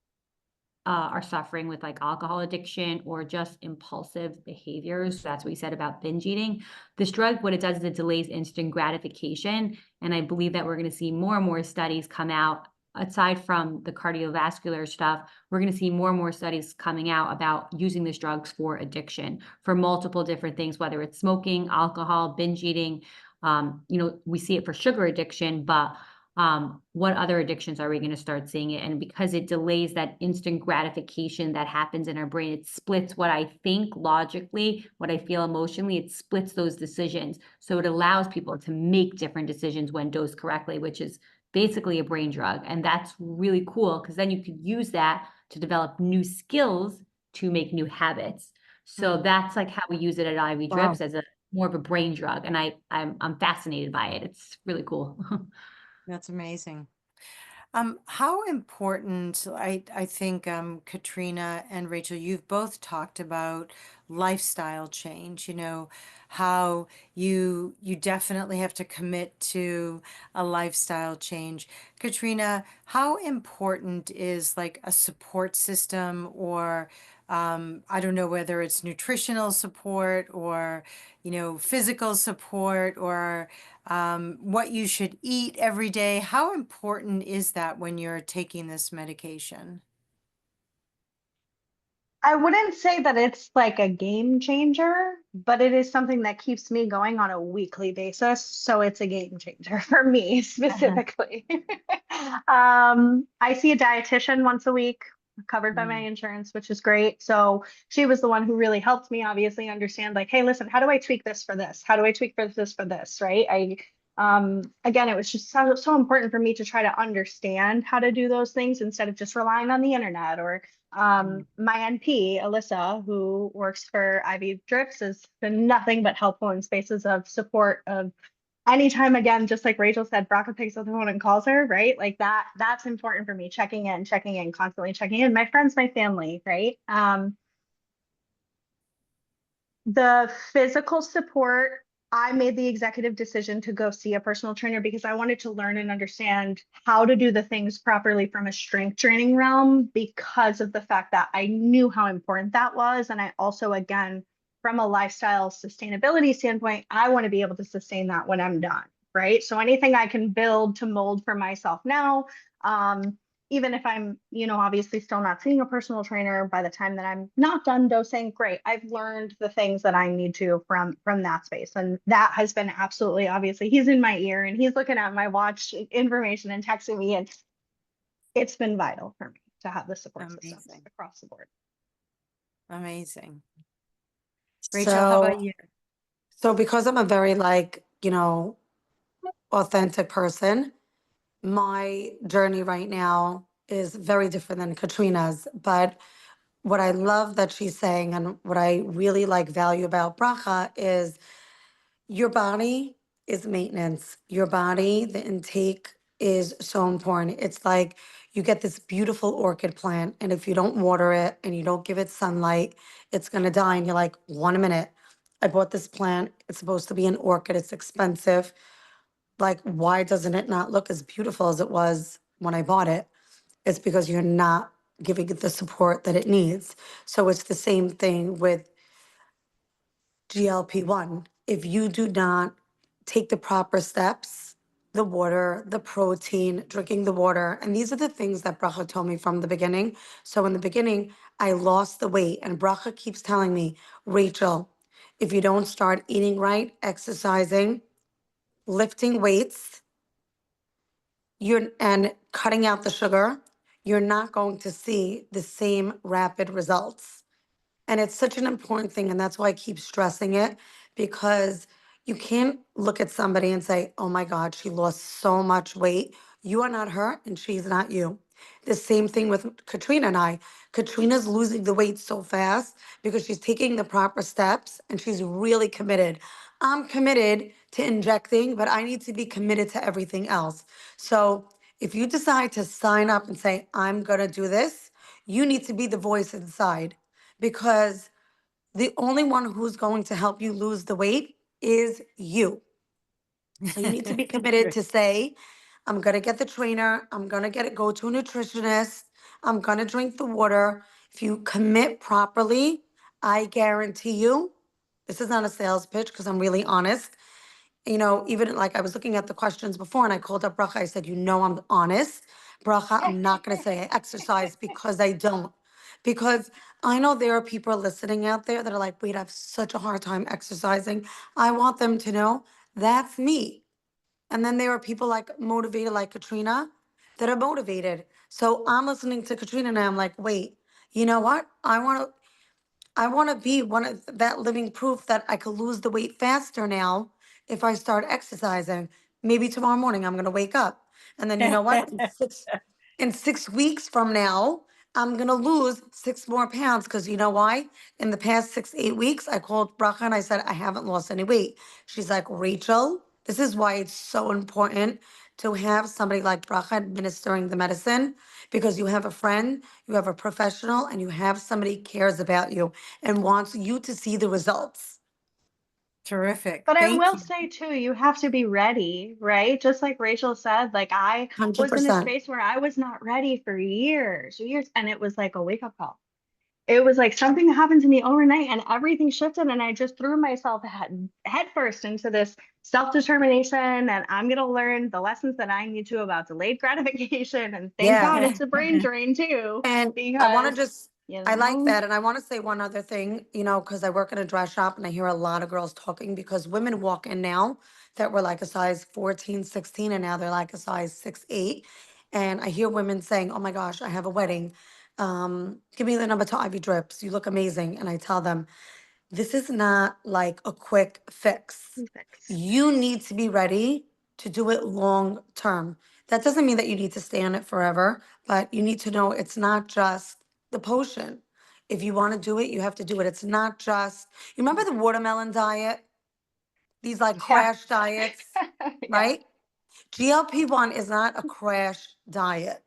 are suffering with like alcohol addiction or just impulsive behaviors. That's what we said about binge eating. This drug, what it does is it delays instant gratification. And I believe that we're going to see more and more studies come out. Aside from the cardiovascular stuff, we're going to see more and more studies coming out about using these drugs for addiction for multiple different things, whether it's smoking, alcohol, binge eating. We see it for sugar addiction, but what other addictions are we going to start seeing it? And because it delays that instant gratification that happens in our brain, it splits what I think logically, what I feel emotionally, it splits those decisions. So it allows people to make different decisions when dosed correctly, which is basically a brain drug. And that's really cool because then you could use that to develop new skills to make new habits. So that's like how we use it at IV Wow. Drips as a more of a brain drug. And I'm fascinated by it. It's really cool. That's amazing. How important, I think, Katrina and Rachel, you've both talked about lifestyle change, how you definitely have to commit to a lifestyle change. Katrina, how important is like a support system or I don't know whether it's nutritional support or, physical support or what you should eat every day. How important is that when you're taking this medication? I wouldn't say that it's like a game changer, but it is something that keeps me going on a weekly basis. So it's a game changer for me specifically. I see a dietitian once a week, covered by my Mm. insurance, which is great. So she was the one who really helped me obviously understand like, hey, listen, how do I tweak this for this? How do I tweak this for this? Right. Again, it was just so important for me to try to understand how to do those things instead of just relying on the internet or Mm. my NP, Alyssa, who works for IV Drips, has been nothing but helpful in spaces of support of anytime, again, just like Rachel said, Braca picks up the phone and calls her, right? Like that's important for me, checking in, constantly checking in. My friends, my family, right? The physical support, I made the executive decision to go see a personal trainer because I wanted to learn and understand how to do the things properly from a strength training realm because of the fact that I knew how important that was. And I also, again, from a lifestyle sustainability standpoint, I want to be able to sustain that when I'm done, right? So anything I can build to mold for myself now, even if I'm, obviously still not seeing a personal trainer by the time that I'm not done dosing, great. I've learned the things that I need to from that space. And that has been absolutely obviously he's in my ear and he's looking at my watch information and texting me. And it's been vital for me to have the support systems Amazing. across the board. Amazing. Rachel, how about So, you? so because I'm a very like, authentic person, my journey right now is very different than Katrina's. But what I love that she's saying and what I really like value about Bracha is your body is maintenance. Your body, the intake is so important. It's like you get this beautiful orchid plant, and if you don't water it and you don't give it sunlight, it's going to die. And you're like, 1 minute, I bought this plant. It's supposed to be an orchid, it's expensive. Like, why doesn't it not look as beautiful as it was when I bought it? It's because you're not giving it the support that it needs. So it's the same thing with GLP-1. If you do not take the proper steps, the water, the protein, drinking the water, and these are the things that Bracha told me from the beginning. So in the beginning, I lost the weight, and Bracha keeps telling me, Rachel, if you don't start eating right, exercising, lifting weights, and cutting out the sugar, you're not going to see the same rapid results. And it's such an important thing. And that's why I keep stressing it because you can't look at somebody and say, oh my God, she lost so much weight. You are not her and she's not you. The same thing with Katrina and I. Katrina's losing the weight so fast because she's taking the proper steps and she's really committed. I'm committed to injecting, but I need to be committed to everything else. So if you decide to sign up and say, I'm going to do this, you need to be the voice inside because the only one who's going to help you lose the weight is you. So you need to be committed to say, I'm going to get the trainer, I'm going to go to a nutritionist, I'm going to drink the water. If you commit properly, I guarantee you, this is not a sales pitch because I'm really honest. Even like I was looking at the questions before and I called up Bracha, I said, I'm honest. Bracha, I'm not going to say I exercise because I don't. Because I know there are people listening out there that are like, wait, I have such a hard time exercising. I want them to know that's me. And then there are people like motivated like Katrina that are motivated. So I'm listening to Katrina and I'm like, wait, you know what? I want to be one of that living proof that I could lose the weight faster now if I start exercising. Maybe tomorrow morning I'm gonna wake up. And then you know what? In 6 weeks from now, I'm gonna lose 6 more pounds because you know why? In the past 6, 8 weeks, I called Bracha and I said, I haven't lost any weight. She's like, Rachel, This is why it's so important to have somebody like Bracha administering the medicine, because you have a friend, you have a professional, and you have somebody cares about you and wants you to see the results. Terrific. But I Thank will you. say too, you have to be ready, right? Just like Rachel said, like I was in a 100%. space where I was not ready for years, and it was like a wake-up call. It was like something happened to me overnight and everything shifted, and I just threw myself head first into this self-determination, and I'm gonna learn the lessons that I need to about delayed gratification. And thank God Yeah. it's a brain drain too, And I want to because just, you I like know, that. And I want to say one other thing, because I work in a dress shop and I hear a lot of girls talking because women walk in now that were like a size 14, 16, and now they're like a size 6, 8. And I hear women saying, oh my gosh, I have a wedding. Give me the number to Ivy Drips. You look amazing. And I tell them, this is not like a quick fix. fix. You need to be ready to do it long term. That doesn't mean that you need to stay on it forever, but you need to know it's not just the potion. If you want to do it, you have to do it. It's not just, you remember the watermelon diet? These like Yeah. crash diets, Yeah. right? GLP-1 is not a crash diet.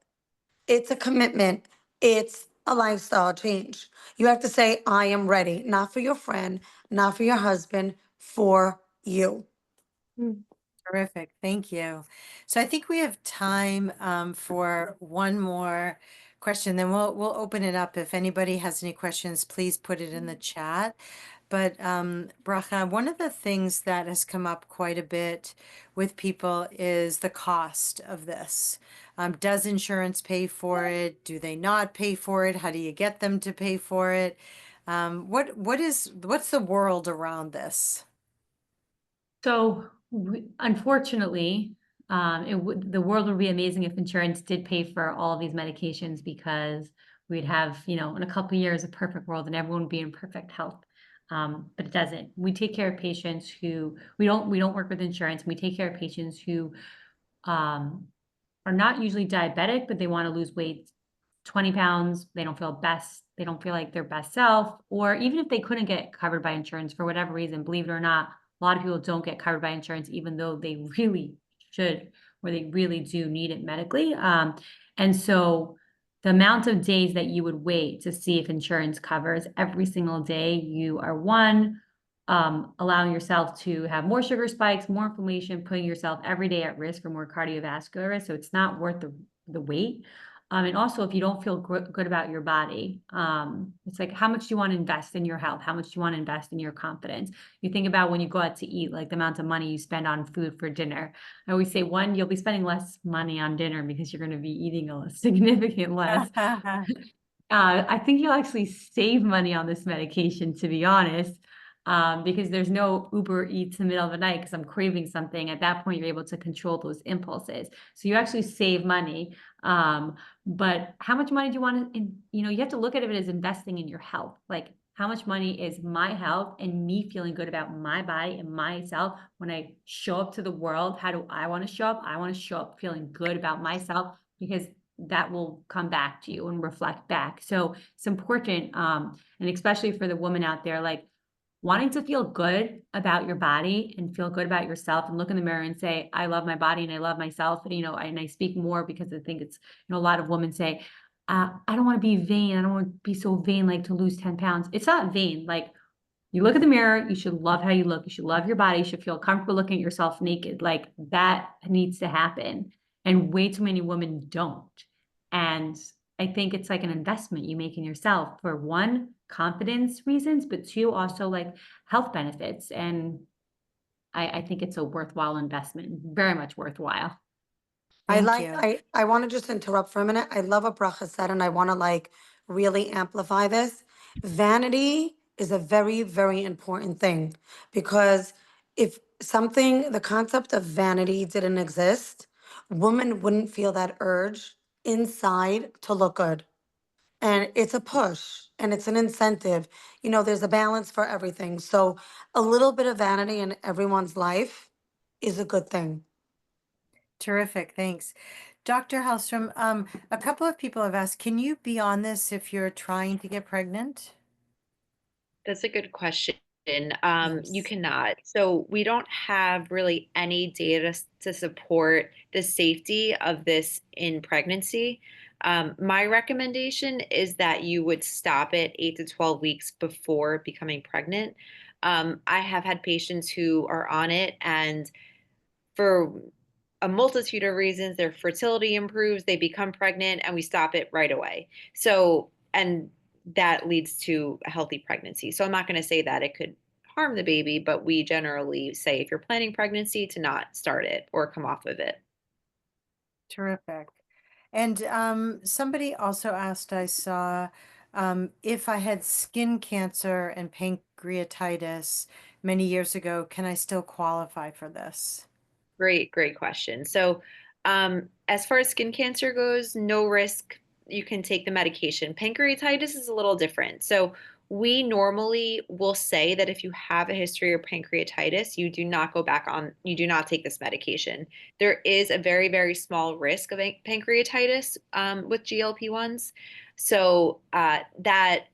It's a commitment. It's a lifestyle change. You have to say, I am ready, not for your friend, not for your husband, for you. Mm. Terrific. Thank you. So I think we have time for one more question. Then we'll open it up. If anybody has any questions, please put it in the chat. But Bracha, one of the things that has come up quite a bit with people is the cost of this. Does insurance pay for it? Do they not pay for it? How do you get them to pay for it? What's the world around this? So unfortunately, the world would be amazing if insurance did pay for all of these medications, because we'd have, in a couple of years, a perfect world and everyone would be in perfect health. But it doesn't. We take care of patients who we don't work with insurance. We take care of patients who um, are not usually diabetic, but they want to lose weight, 20 pounds. They don't feel like their best self, or even if they couldn't get covered by insurance for whatever reason, believe it or not, a lot of people don't get covered by insurance, even though they really should, or they really do need it medically. And so the amount of days that you would wait to see if insurance covers, every single day, you are allowing yourself to have more sugar spikes, more inflammation, putting yourself every day at risk for more cardiovascular risk. So it's not worth the wait. And also, if you don't feel good about your body, it's like, how much do you want to invest in your health? How much do you want to invest in your confidence? You think about when you go out to eat, like the amount of money you spend on food for dinner. I always say, one, you'll be spending less money on dinner because you're going to be eating a significant less. I think you'll actually save money on this medication, to be honest, because there's no Uber Eats in the middle of the night because I'm craving something. At that point, you're able to control those impulses. So you actually save money. But how much money do you want to, you have to look at it as investing in your health. Like, how much money is my health and me feeling good about my body and myself when I show up to the world? How do I want to show up? I want to show up feeling good about myself, because that will come back to you and reflect back. So it's important, and especially for the woman out there, like wanting to feel good about your body and feel good about yourself, and look in the mirror and say, I love my body and I love myself. And I speak more because I think it's, a lot of women say, I don't want to be vain. I don't want to be so vain, like to lose 10 pounds. It's not vain. Like, you look in the mirror, you should love how you look. You should love your body. You should feel comfortable looking at yourself naked. Like, that needs to happen. And way too many women don't. And I think it's like an investment you make in yourself, for one, confidence reasons, but two, also like health benefits. And I think it's a worthwhile investment, very much worthwhile. Thank you. I want to just interrupt for a minute. I love what Bracha said, and I want to like really amplify this. Vanity is a very, very important thing, because if the concept of vanity didn't exist, women wouldn't feel that urge inside to look good. And it's a push and it's an incentive. There's a balance for everything. So a little bit of vanity in everyone's life is a good thing. Terrific, thanks. Dr. Hallstrom, a couple of people have asked, can you be on this if you're trying to get pregnant? That's a good question. You Yes. cannot. So we don't have really any data to support the safety of this in pregnancy. My recommendation is that you would stop it 8 to 12 weeks before becoming pregnant. I have had patients who are on it, and for a multitude of reasons, their fertility improves, they become pregnant, and we stop it right away. So, and that leads to a healthy pregnancy. So I'm not going to say that it could harm the baby, but we generally say if you're planning pregnancy to not start it or come off of it. Terrific. And somebody also asked, I saw, if I had skin cancer and pancreatitis many years ago, can I still qualify for this? Great question. So, as far as skin cancer goes, no risk. You can take the medication. Pancreatitis is a little different. So, we normally will say that if you have a history of pancreatitis, you do not go back on, you do not take this medication. There is a very small risk of pancreatitis with GLP-1s. So, that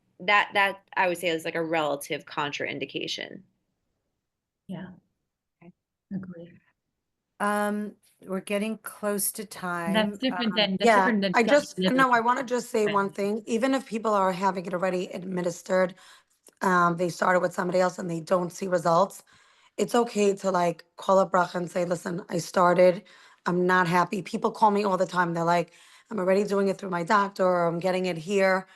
I would say is like a relative contraindication. Yeah. Okay. Agree. We're getting close to That's time. different than, that's Yeah, different than. I just, liver no, I want to just say one transplant. thing. Even if people are having it already administered, they started with somebody else and they don't see results, it's okay to like call up Bracha and say, listen, I started, I'm not happy. People call me all the time. They're like, I'm already doing it through my doctor or I'm getting it here.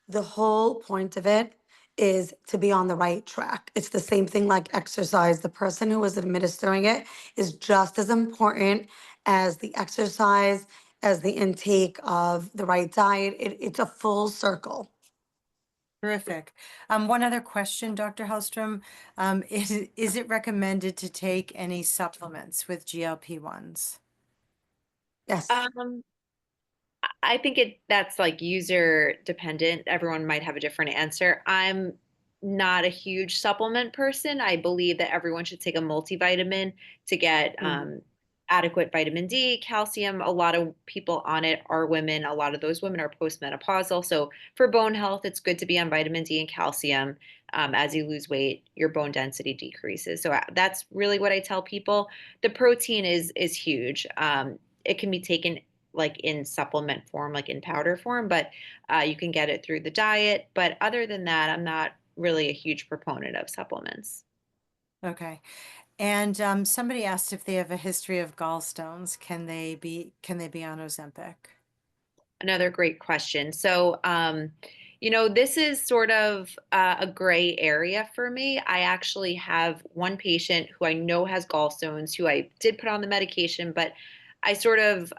The whole point of it is to be on the right track. It's the same thing like exercise. The person who is administering it is just as important as the exercise, as the intake of the right diet. It's a full circle. Terrific. One other question, Dr. Hellstrom. Is it recommended to take any supplements with GLP-1s? Yes. I think that's like user dependent. Everyone might have a different answer. I'm not a huge supplement person. I believe that everyone should take a multivitamin to get Mm. adequate vitamin D, calcium. A lot of people on it are women. A lot of those women are postmenopausal. So for bone health, it's good to be on vitamin D and calcium. As you lose weight, your bone density decreases. So that's really what I tell people. The protein is huge. It can be taken like in supplement form, like in powder form, but you can get it through the diet. But other than that, I'm not really a huge proponent of supplements. Okay. And somebody asked if they have a history of gallstones. Can they be on Ozempic? Another great question. So, this is sort of a gray area for me. I actually have one patient who I know has gallstones who I did put on the medication, but I sort of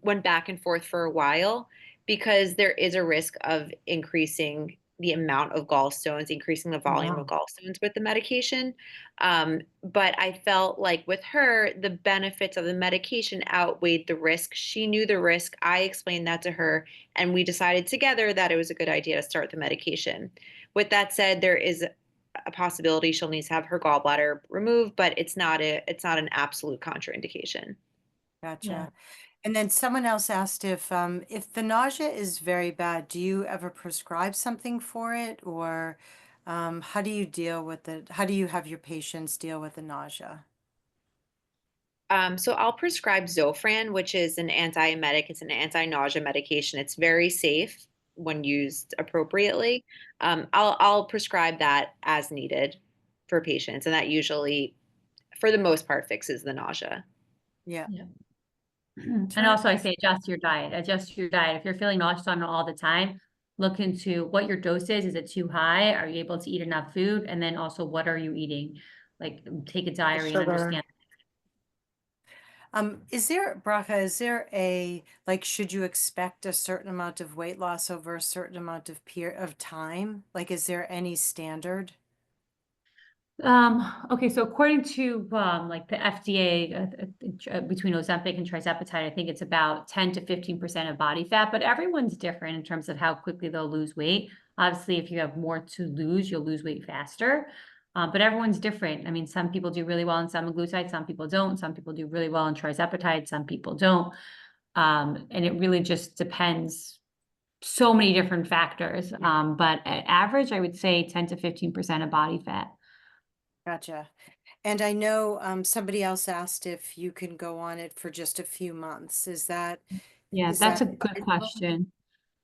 went back and forth for a while because there is a risk of increasing the amount of gallstones, increasing the volume of Wow. gallstones with the medication. But I felt like with her, the benefits of the medication outweighed the risk. She knew the risk. I explained that to her, and we decided together that it was a good idea to start the medication. With that said, there is a possibility she'll need to have her gallbladder removed, but it's not an absolute contraindication. Yeah. Gotcha. And then someone else asked if the nausea is very bad, do you ever prescribe something for it, or how do you deal with it? How do you have your patients deal with the nausea? So I'll prescribe Zofran, which is an antiemetic. It's an anti-nausea medication. It's very safe when used appropriately. I'll prescribe that as needed for patients, and that usually, for the most part, fixes the nausea. Yeah. Yeah. And also I Terrific. say adjust your diet, adjust your diet. If you're feeling nauseous on it all the time, look into what your dose is. Is it too high? Are you able to eat enough food? And then also what are you eating? Like take a The diary and sugar. understand. Bracha, is there like, should you expect a certain amount of weight loss over a certain amount of time? Like, is there any standard? Okay, so according to like the FDA, between Ozempic and tirzepatide, I think it's about 10 to 15% of body fat, but everyone's different in terms of how quickly they'll lose weight. Obviously, if you have more to lose, you'll lose weight faster. But everyone's different. I mean, some people do really well in semaglutide, some people don't. Some people do really well in tirzepatide, some people don't. And it really just depends so many different factors. But at average, I would say 10 to 15% of body fat. Gotcha. And I know somebody else asked if you can go on it for just a few months. Yeah, Is that's a that good question.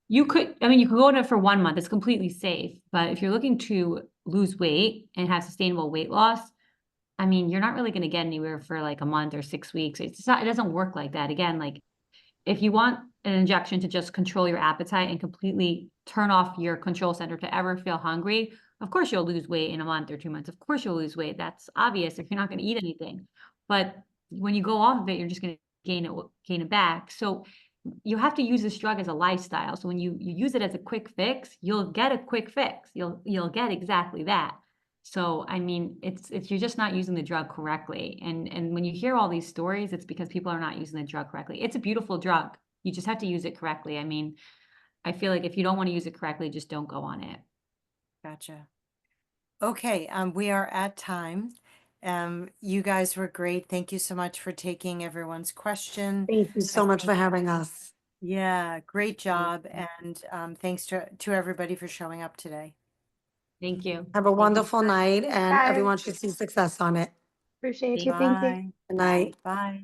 You could, I mean, you could go on it for 1 month. It's completely safe. But if you're looking to lose weight and have sustainable weight loss, I mean, you're not really going to get anywhere for like a month or 6 weeks. It's not, it doesn't work like that. Again, like if you want an injection to just control your appetite and completely turn off your control center to ever feel hungry, of course you'll lose weight in a month or 2 months. Of course you'll lose weight. That's obvious if you're not going to eat anything. But when you go off of it, you're just going to gain it back. So you have to use this drug as a lifestyle. So when you use it as a quick fix, you'll get a quick fix. You'll get exactly that. So I mean, it's you're just not using the drug correctly. And when you hear all these stories, it's because people are not using the drug correctly. It's a beautiful drug. You just have to use it correctly. I mean, I feel like if you don't want to use it correctly, just don't go on it. Gotcha. Okay, we are at time. You guys were great. Thank you so much for taking everyone's question. Thank you so much for having us. Yeah, great job. And thanks to everybody for showing up today. Thank you. Have a wonderful night, and Bye. everyone should see success on it. Appreciate Thank you. you. Thank you. Bye. Good night. Bye.